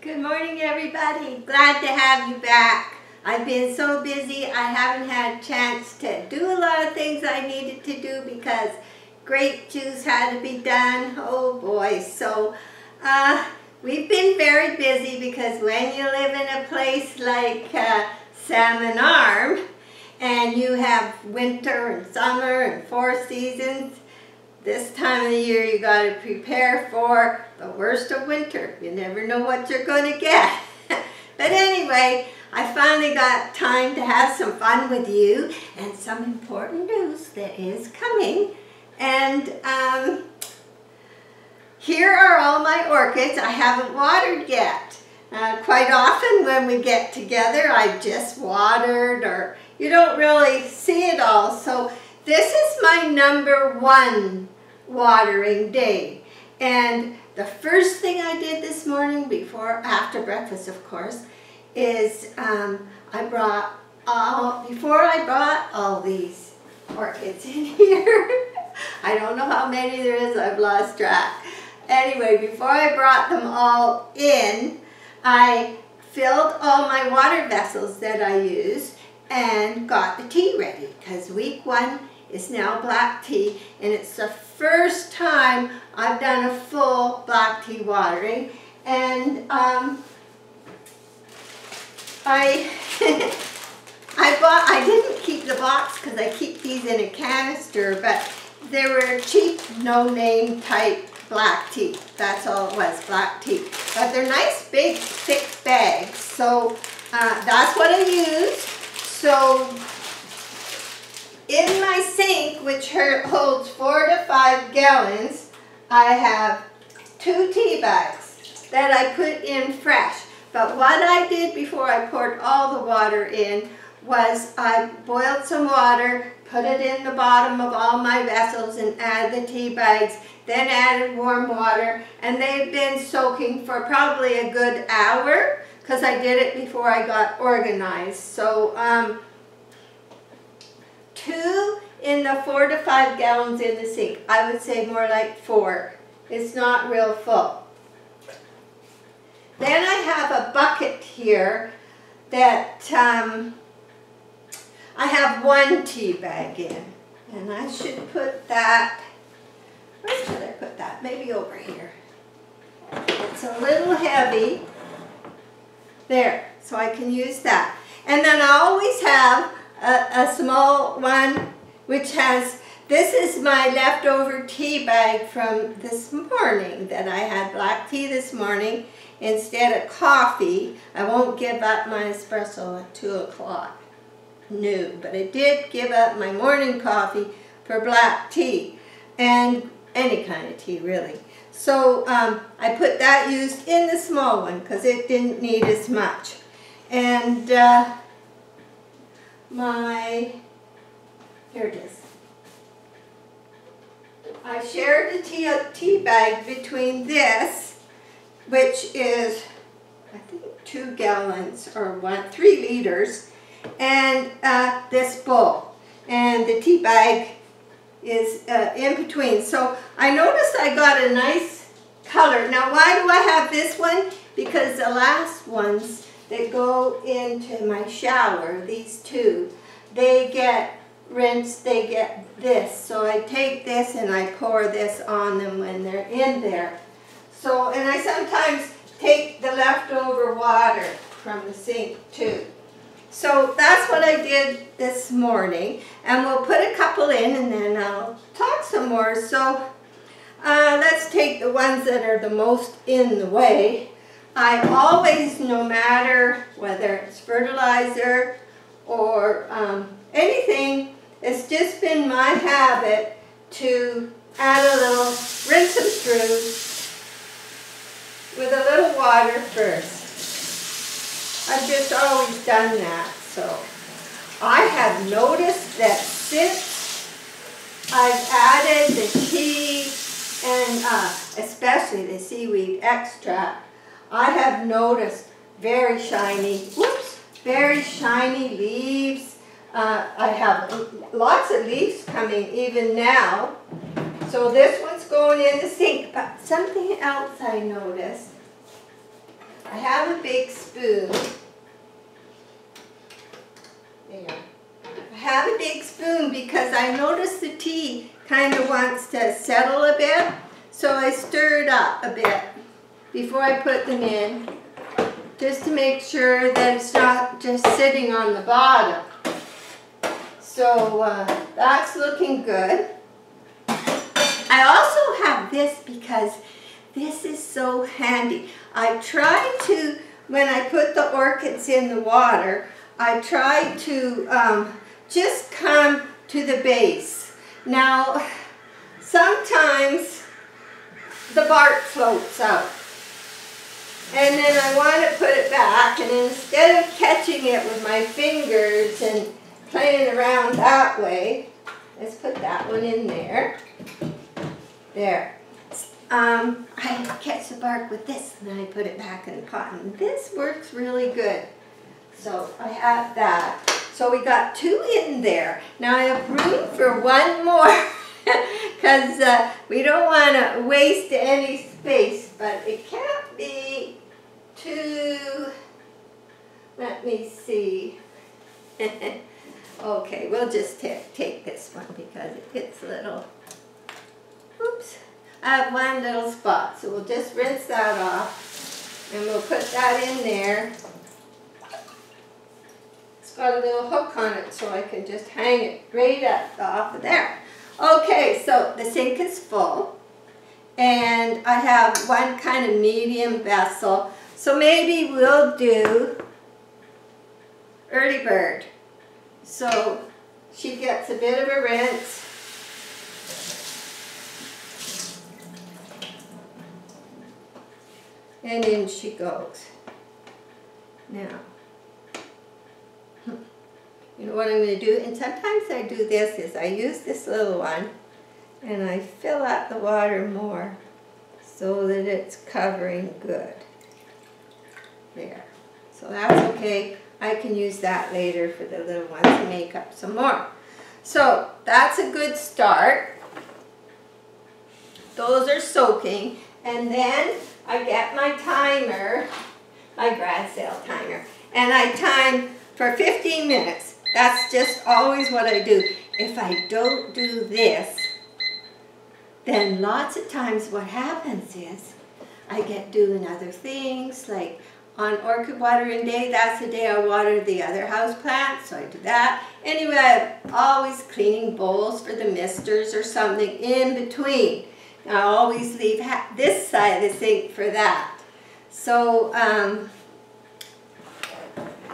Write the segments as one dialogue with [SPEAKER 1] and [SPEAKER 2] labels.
[SPEAKER 1] Good morning, everybody. Glad to have you back. I've been so busy I haven't had a chance to do a lot of things I needed to do because grape juice had to be done. Oh boy. So we've been very busy because when you live in a place like Salmon Arm and you have winter and summer and 4 seasons, this time of the year you got to prepare for the worst of winter. You never know what you're going to get. But anyway, I finally got time to have some fun with you and some important news that is coming. And here are all my orchids I haven't watered yet. Quite often when we get together I've just watered, or you don't really see it all. So this is my #1 watering day. And the first thing I did this morning, after breakfast of course, is before I brought all these orchids in here, I don't know how many there is, I've lost track. Anyway, before I brought them all in, I filled all my water vessels that I use and got the tea ready, because week 1 is now black tea, and it's the first time I've done a full black tea watering. And I didn't keep the box because I keep these in a canister, but they were cheap, no-name type black tea. That's all it was, black tea. But they're nice, big, thick bags, so that's what I use. So in my sink, which holds 4 to 5 gallons, I have 2 tea bags that I put in fresh. But what I did before I poured all the water in was I boiled some water, put it in the bottom of all my vessels and added the tea bags, then added warm water, and they've been soaking for probably a good hour because I did it before I got organized. So 2 in the 4 to 5 gallons in the sink. I would say more like 4. It's not real full. Then I have a bucket here that I have 1 tea bag in. And I should put that, where should I put that? Maybe over here. It's a little heavy. There, so I can use that. And then I always have a small one which has, this is my leftover tea bag from this morning, that I had black tea this morning instead of coffee. I won't give up my espresso at 2 o'clock noon, but I did give up my morning coffee for black tea, and any kind of tea really. So I put that used in the small one because it didn't need as much. And here it is. I shared the tea bag between this, which is, I think, 2 gallons or 3 liters, and this bowl. And the tea bag is in between. So I noticed I got a nice color. Now, why do I have this one? Because the last ones that go into my shower, these 2, they get rinsed, they get this. So I take this and I pour this on them when they're in there. So, and I sometimes take the leftover water from the sink too. So that's what I did this morning, and we'll put a couple in and then I'll talk some more. So let's take the ones that are the most in the way. I always, no matter whether it's fertilizer or anything, it's just been my habit to add a little, rinse them through with a little water first. I've just always done that. So I have noticed that since I've added the tea and especially the seaweed extract, I have noticed very shiny leaves. I have lots of leaves coming even now. So this one's going in the sink. But something else I noticed I have a big spoon. There. I have a big spoon because I noticed the tea kind of wants to settle a bit. So I stir it up a bit before I put them in, just to make sure that it's not just sitting on the bottom. So that's looking good. I also have this because this is so handy. I try to, when I put the orchids in the water, I try to just come to the base. Now, sometimes the bark floats out. And then I want to put it back, and instead of catching it with my fingers and playing around that way, let's put that one in there. There. I catch the bark with this, and then I put it back in the pot, and this works really good. So I have that. So we got 2 in there. Now I have room for 1 more because we don't want to waste any space, but it can't be too, let me see. Okay, we'll just take this one because it's little. Oops. I have 1 little spot, so we'll just rinse that off, and we'll put that in there. It's got a little hook on it, so I can just hang it right up off of there. Okay, so the sink is full, and I have 1 kind of medium vessel, so maybe we'll do early bird. So she gets a bit of a rinse. And in she goes. Now, you know what I'm going to do? And sometimes I do this, is I use this little one and I fill out the water more so that it's covering good. There. So that's okay. I can use that later for the little ones to make up some more. So that's a good start. Those are soaking. And then I get my timer, my garage sale timer, and I time for 15 minutes. That's just always what I do. If I don't do this, then lots of times what happens is I get doing other things, like on orchid watering day, that's the day I water the other house plants, so I do that. Anyway, I'm always cleaning bowls for the misters or something in between. I always leave this side of the sink for that. So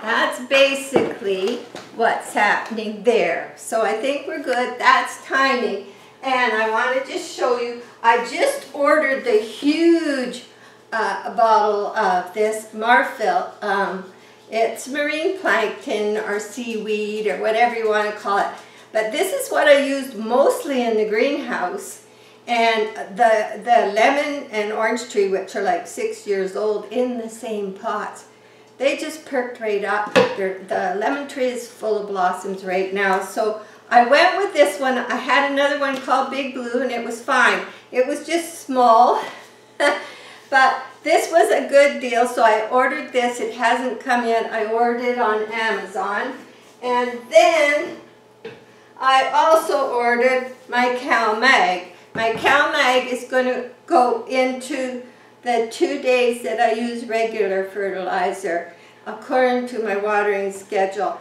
[SPEAKER 1] that's basically what's happening there. So I think we're good. That's timing. And I want to just show you, I just ordered the huge bottle of this Marfil. It's marine plankton or seaweed or whatever you want to call it. But this is what I used mostly in the greenhouse. And the lemon and orange tree, which are like 6 years old, in the same pots, they just perked right up. The lemon tree is full of blossoms right now. So I went with this one. I had another one called Big Blue, and it was fine. It was just small, but this was a good deal, so I ordered this. It hasn't come yet. I ordered it on Amazon. And then I also ordered my CalMag. My CalMag is going to go into the 2 days that I use regular fertilizer according to my watering schedule.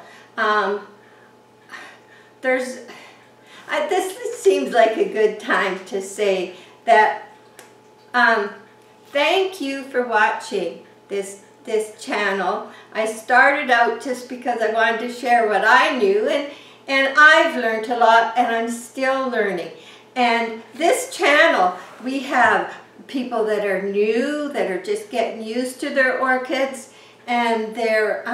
[SPEAKER 1] This seems like a good time to say that thank you for watching this channel. I started out just because I wanted to share what I knew, and I've learned a lot, and I'm still learning. And this channel, we have people that are new, that are just getting used to their orchids, and they're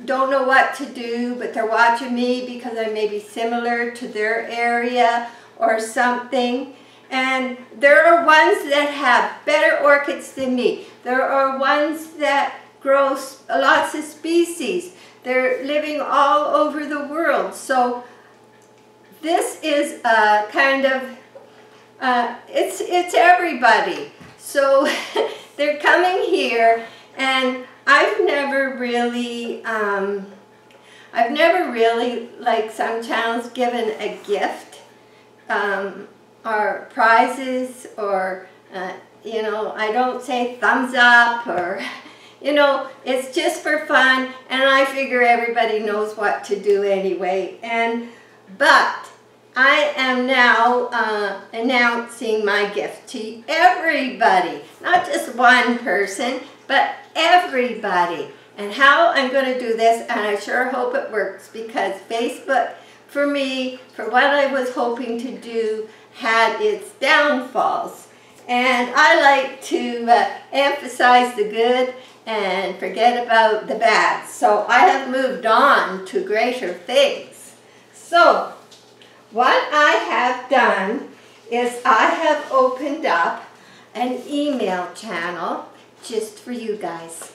[SPEAKER 1] don't know what to do, but they're watching me because I may be similar to their area or something. And there are ones that have better orchids than me. There are ones that grow lots of species. They're living all over the world. So this is kind of, it's everybody. So they're coming here, and I've never really, like some channels, given a gift, or prizes, or, you know, I don't say thumbs up, or, you know, it's just for fun, and I figure everybody knows what to do anyway. But I am now announcing my gift to everybody, not just one person, but everybody. And how I'm going to do this, and I sure hope it works, because Facebook, for me, for what I was hoping to do, had its downfalls. And I like to emphasize the good and forget about the bad. So I have moved on to greater things. So what I have done is I have opened up an email channel just for you guys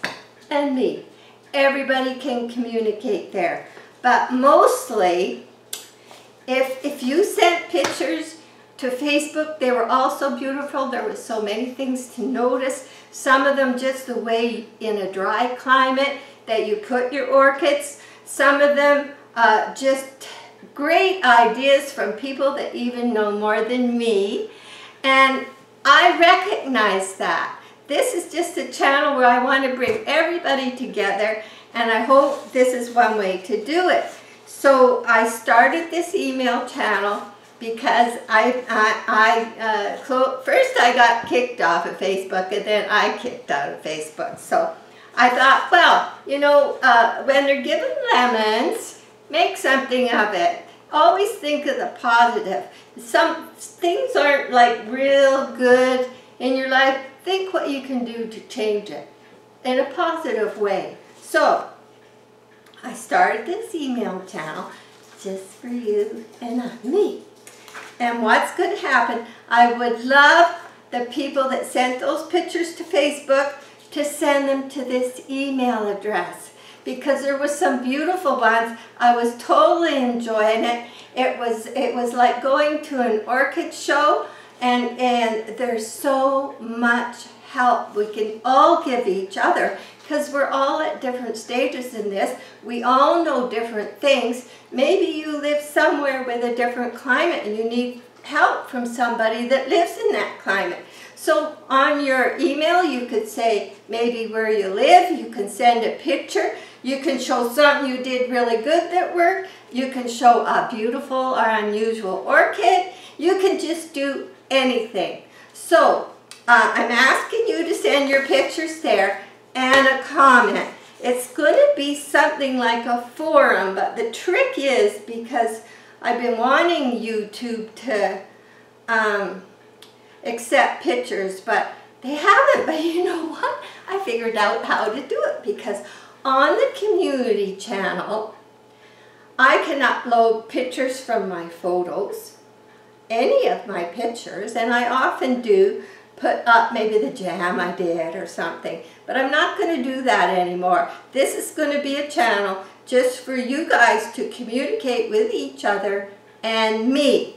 [SPEAKER 1] and me. Everybody can communicate there. But mostly, if you sent pictures to Facebook, they were all so beautiful. There were so many things to notice. Some of them just the way in a dry climate that you put your orchids. Some of them just great ideas from people that even know more than me. And I recognize that. This is just a channel where I want to bring everybody together, and I hope this is one way to do it. So I started this email channel because first I got kicked off of Facebook, and then I kicked out of Facebook. So I thought, well, you know, when they're given lemons, make something of it. Always think of the positive. Some things aren't like real good in your life. Think what you can do to change it in a positive way. So I started this email channel just for you and not me. And what's going to happen, I would love the people that sent those pictures to Facebook to send them to this email address, because there was some beautiful ones. I was totally enjoying it. It was like going to an orchid show, and there's so much help we can all give each other, because we're all at different stages in this. We all know different things. Maybe you live somewhere with a different climate and you need help from somebody that lives in that climate. So on your email you could say maybe where you live, you can send a picture, you can show something you did really good that worked, you can show a beautiful or unusual orchid, you can just do anything. So I'm asking you to send your pictures there and a comment. It's going to be something like a forum, but the trick is, because I've been wanting YouTube to accept pictures, but they haven't. But you know what? I figured out how to do it, because on the community channel, I can upload pictures from my photos, any of my pictures, and I often do put up maybe the jam I did or something. But I'm not going to do that anymore. This is going to be a channel just for you guys to communicate with each other and me.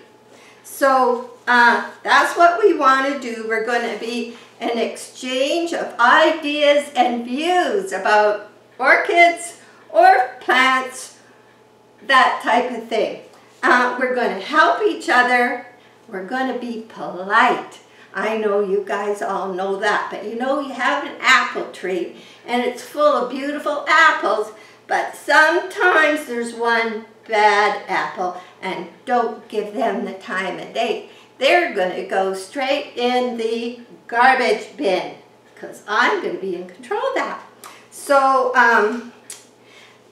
[SPEAKER 1] So that's what we want to do. We're going to be an exchange of ideas and views about orchids or plants, that type of thing. We're going to help each other. We're going to be polite. I know you guys all know that, but you know, you have an apple tree and it's full of beautiful apples, but sometimes there's one bad apple, and don't give them the time of day. They're going to go straight in the garbage bin, because I'm going to be in control of that. So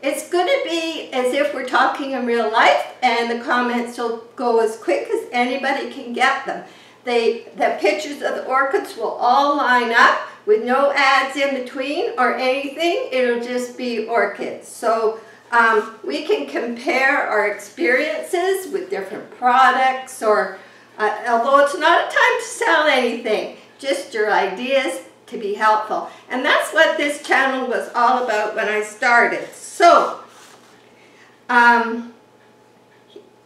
[SPEAKER 1] it's going to be as if we're talking in real life, and the comments will go as quick as anybody can get them. The pictures of the orchids will all line up with no ads in between or anything. It'll just be orchids. So we can compare our experiences with different products, or although it's not a time to sell anything, just your ideas to be helpful. And that's what this channel was all about when I started. So I'm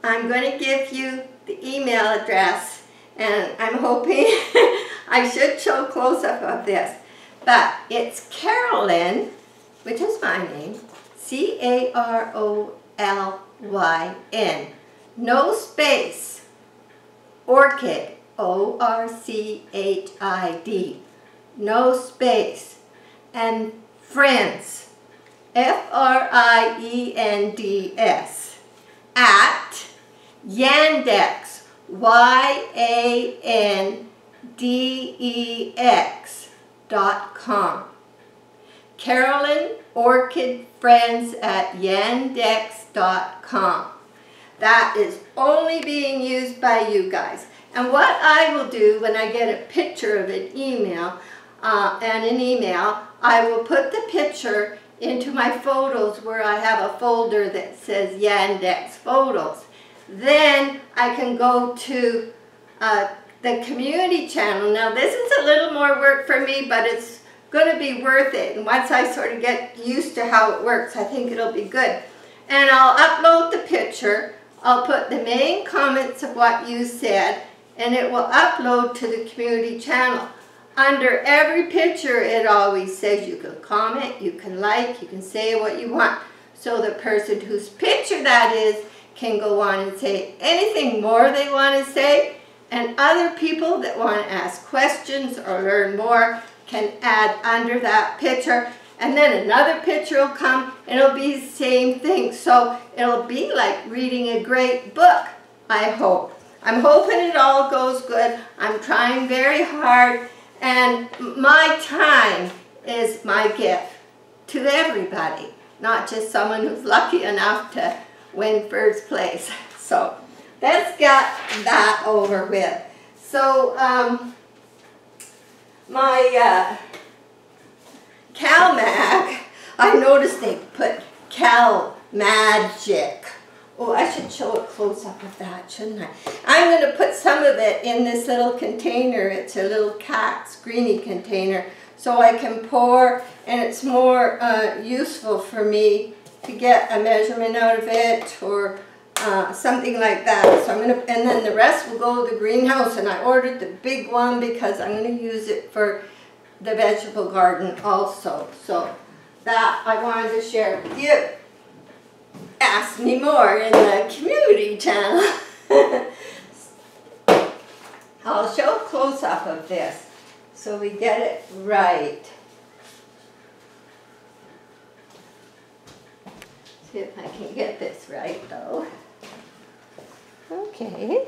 [SPEAKER 1] going to give you the email address, and I'm hoping I should show close-up of this. but it's Carolyn, which is my name, C-A-R-O-L-Y-N, no space, orchid, O-R-C-H-I-D, no space, and friends, F-R-I-E-N-D-S, at Yandex, YANDEX.com. Carolyn Orchid Friends at Yandex.com. That is only being used by you guys. And what I will do when I get a picture of an email, I will put the picture into my photos where I have a folder that says Yandex Photos. Then I can go to the community channel. Now this is a little more work for me, but it's going to be worth it. And once I sort of get used to how it works, I think it'll be good. And I'll upload the picture. I'll put the main comments of what you said, and it will upload to the community channel. Under every picture, it always says you can comment, you can like, you can say what you want. So the person whose picture that is can go on and say anything more they want to say. And other people that want to ask questions or learn more can add under that picture. And then another picture will come and it'll be the same thing. So it'll be like reading a great book, I hope. I'm hoping it all goes good. I'm trying very hard. And my time is my gift to everybody, not just someone who's lucky enough to win first place. So let's get that over with. So my Cal Mag, I noticed they put Cal Magic. Oh, I should show a close-up of that, shouldn't I? I'm going to put some of it in this little container. It's a little cat's greenie container, so I can pour, and it's more useful for me to get a measurement out of it or something like that. So I'm going to, and then the rest will go to the greenhouse, and I ordered the big one because I'm going to use it for the vegetable garden also. So that I wanted to share with you. Ask me more in the community channel. I'll show a close-up of this so we get it right. See if I can get this right though. Okay.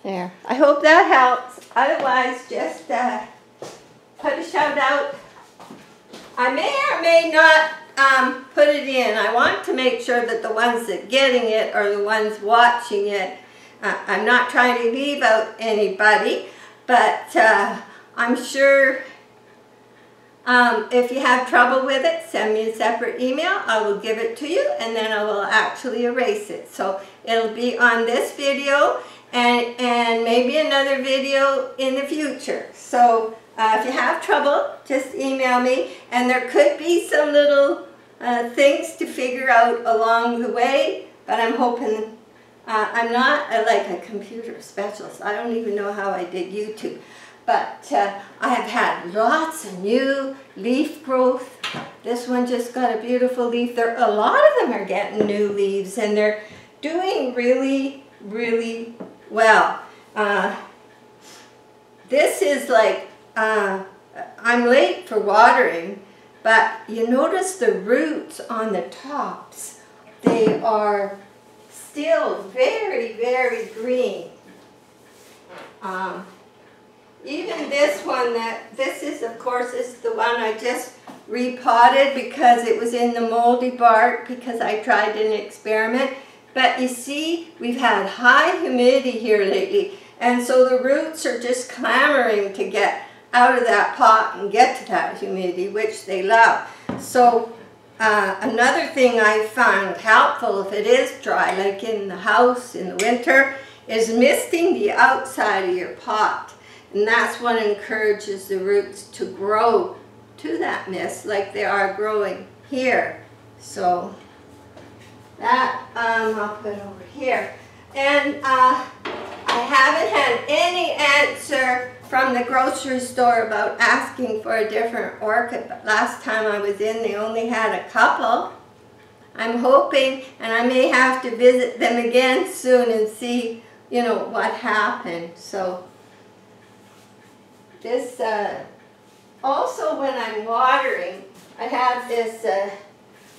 [SPEAKER 1] There. I hope that helps. Otherwise, just put a shout out. I may or may not put it in. I want to make sure that the ones that are getting it are the ones watching it. I'm not trying to leave out anybody, but I'm sure if you have trouble with it, send me a separate email. I will give it to you, and then I will actually erase it. So it'll be on this video and maybe another video in the future. So if you have trouble, just email me, and there could be some little things to figure out along the way, but I'm hoping, I'm not like a computer specialist. I don't even know how I did YouTube, but I have had lots of new leaf growth. This one just got a beautiful leaf. A lot of them are getting new leaves, and they're doing really, really well. This is like, I'm late for watering, but you notice the roots on the tops. They are still very, very green. Even this one, this is, of course, is the one I just repotted because it was in the moldy bark because I tried an experiment. But you see, we've had high humidity here lately, and so the roots are just clamoring to get out of that pot and get to that humidity, which they love. So another thing I found helpful if it is dry, like in the house in the winter, is misting the outside of your pot. And that's what encourages the roots to grow to that mist like they are growing here. So That I'll put over here. And I haven't had any answer from the grocery store about asking for a different orchid, but last time I was in they only had a couple. I'm hoping, and I may have to visit them again soon and see, you know, what happened. So this, also when I'm watering, I have this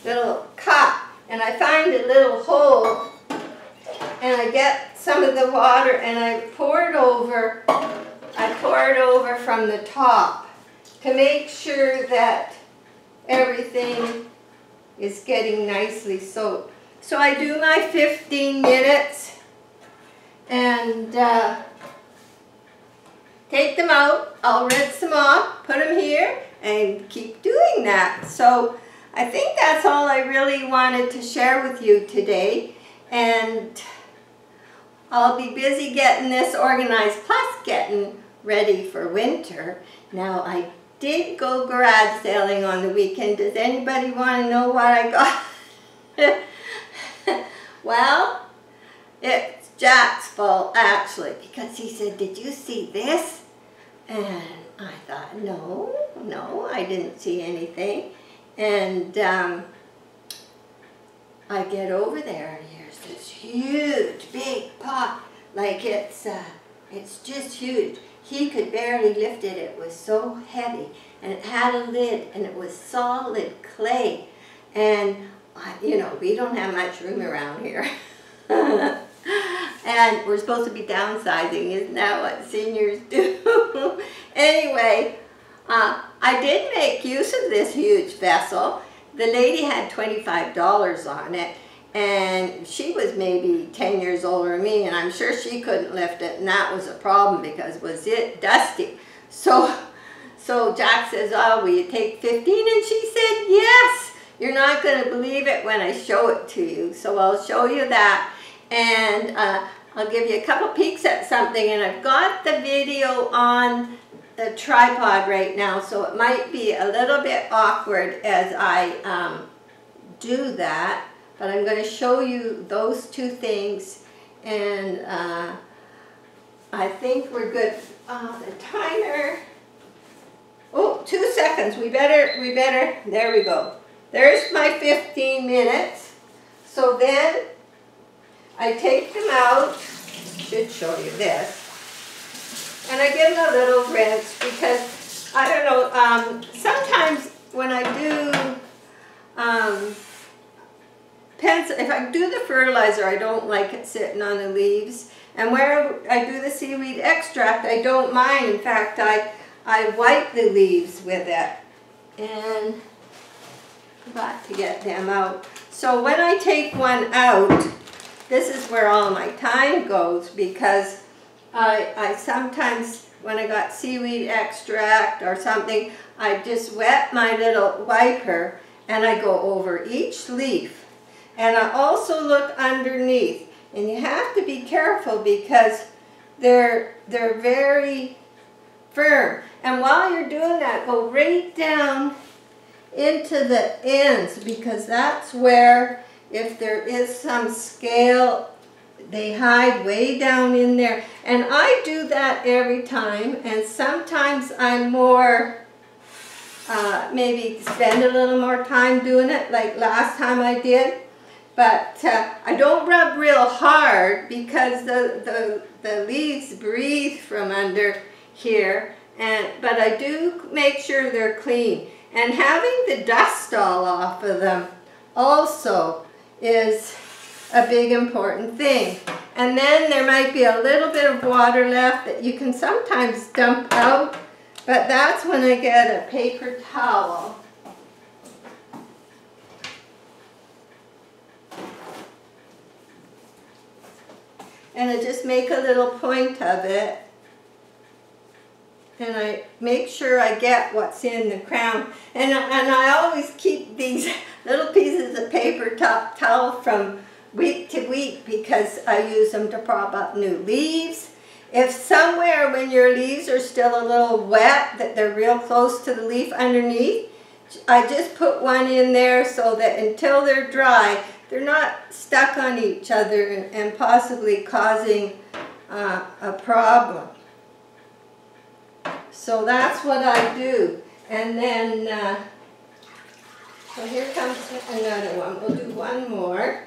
[SPEAKER 1] little cup, and I find a little hole, and I get some of the water and I pour it over from the top to make sure that everything is getting nicely soaked. So I do my 15 minutes and take them out. I'll rinse them off, put them here, and keep doing that. So I think that's all I really wanted to share with you today. And I'll be busy getting this organized, plus getting ready for winter. Now, I did go garage sailing on the weekend. Does anybody want to know what I got? Well, it's Jack's fault, actually, because he said, "Did you see this?" And I thought, no, I didn't see anything. And I get over there, and here's this huge, big pot. Like it's just huge. He could barely lift it. It was so heavy, and it had a lid, and it was solid clay. And you know, we don't have much room around here. And we're supposed to be downsizing. Isn't that what seniors do? Anyway, I did make use of this huge vessel. The lady had $25 on it, and she was maybe 10 years older than me, and I'm sure she couldn't lift it, and that was a problem because it was dusty. So Jack says, "Oh, will you take 15? And she said, "Yes." You're not going to believe it when I show it to you, so I'll show you that, and I'll give you a couple peeks at something, and I've got the video on the tripod right now, so it might be a little bit awkward as I do that, but I'm going to show you those two things, and I think we're good. The timer, oh, 2 seconds, we better, there we go. There's my 15 minutes. So then I take them out, should show you this, and I give them a little rinse because, I don't know, sometimes when I do if I do the fertilizer, I don't like it sitting on the leaves, and where I do the seaweed extract, I don't mind. In fact, I wipe the leaves with it, and got to get them out. So when I take one out, this is where all my time goes, because I sometimes, when I got seaweed extract or something, I just wet my little wiper and I go over each leaf. And I also look underneath, and you have to be careful because they're very firm. And while you're doing that, go right down into the ends, because that's where, if there is some scale, they hide way down in there. And I do that every time, and sometimes I'm more, maybe spend a little more time doing it, like last time I did. But I don't rub real hard because the leaves breathe from under here, but I do make sure they're clean. And having the dust all off of them also is a big important thing. And then there might be a little bit of water left that you can sometimes dump out, but that's when I get a paper towel. And I just make a little point of it. And I make sure I get what's in the crown. And I always keep these little pieces of paper towel from week to week because I use them to prop up new leaves. If somewhere when your leaves are still a little wet, that they're real close to the leaf underneath, I just put one in there so that until they're dry, they're not stuck on each other and possibly causing a problem. So that's what I do. And then, so here comes another one. We'll do one more.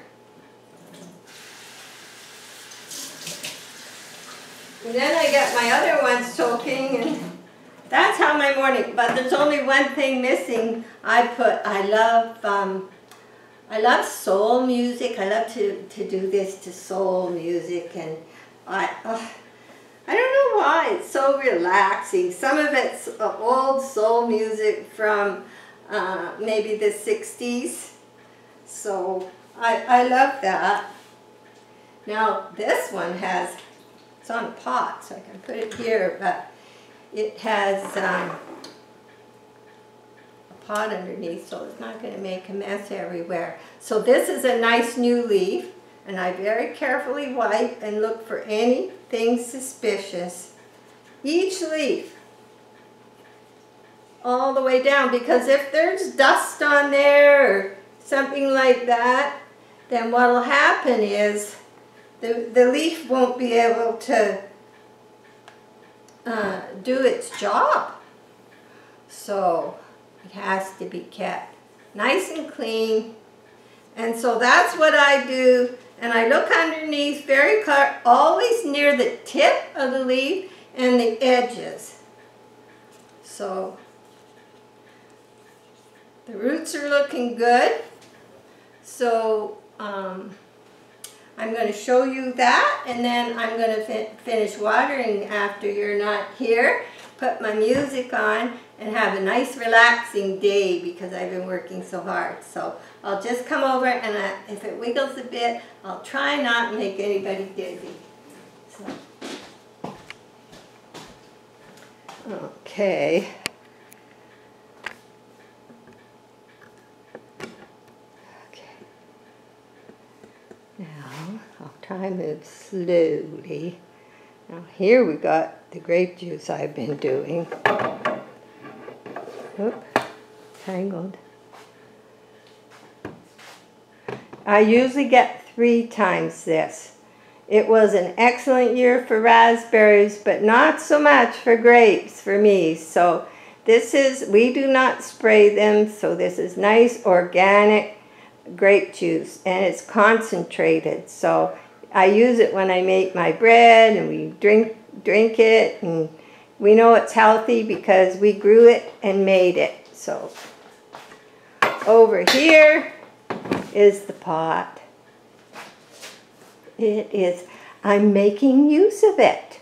[SPEAKER 1] And then I get my other ones soaking, and that's how my morning, but there's only one thing missing. I love soul music. I love to do this to soul music, and I don't know why, it's so relaxing. Some of it's old soul music from maybe the 60s, so I love that. Now this one has, it's on a pot, so I can put it here, but it has a pot underneath, so it's not going to make a mess everywhere. So this is a nice new leaf, and I very carefully wipe and look for anything suspicious. Each leaf, all the way down, because if there's dust on there or something like that, then what will happen is the leaf won't be able to do its job. So it has to be kept nice and clean. And so that's what I do. And I look underneath very clear, always near the tip of the leaf and the edges. So the roots are looking good. So I'm going to show you that, and then I'm going to finish watering after you're not here, put my music on, and have a nice relaxing day because I've been working so hard. So I'll just come over, and if it wiggles a bit, I'll try not to make anybody dizzy. So. Okay. Now, I'll try and move slowly. Now here we got the grape juice I've been doing. Oop, tangled. I usually get 3 times this. It was an excellent year for raspberries, but not so much for grapes for me. So this is, we do not spray them, so this is nice organic grape juice, and it's concentrated. So I use it when I make my bread, and we drink it, and we know it's healthy because we grew it and made it. So over here is the pot. It is, I'm making use of it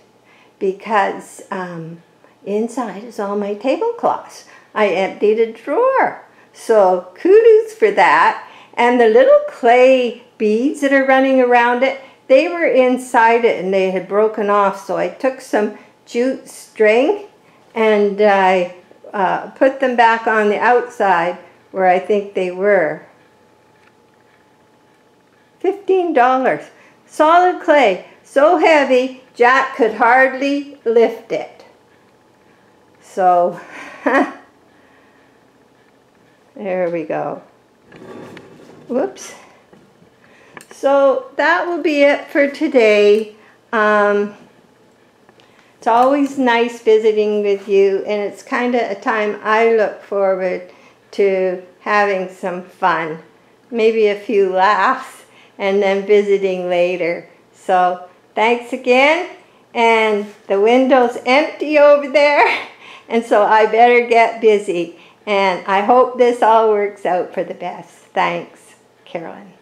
[SPEAKER 1] because inside is all my tablecloths. I emptied a drawer, so kudos for that. And the little clay beads that are running around it, they were inside it and they had broken off. So I took some jute string and I put them back on the outside where I think they were. $15. Solid clay, so heavy, Jack could hardly lift it. So, there we go. Whoops. So that will be it for today. It's always nice visiting with you, and it's kind of a time I look forward to having some fun. Maybe a few laughs, and then visiting later. So thanks again, and the window's empty over there, and so I better get busy. And I hope this all works out for the best. Thanks, Carolyn.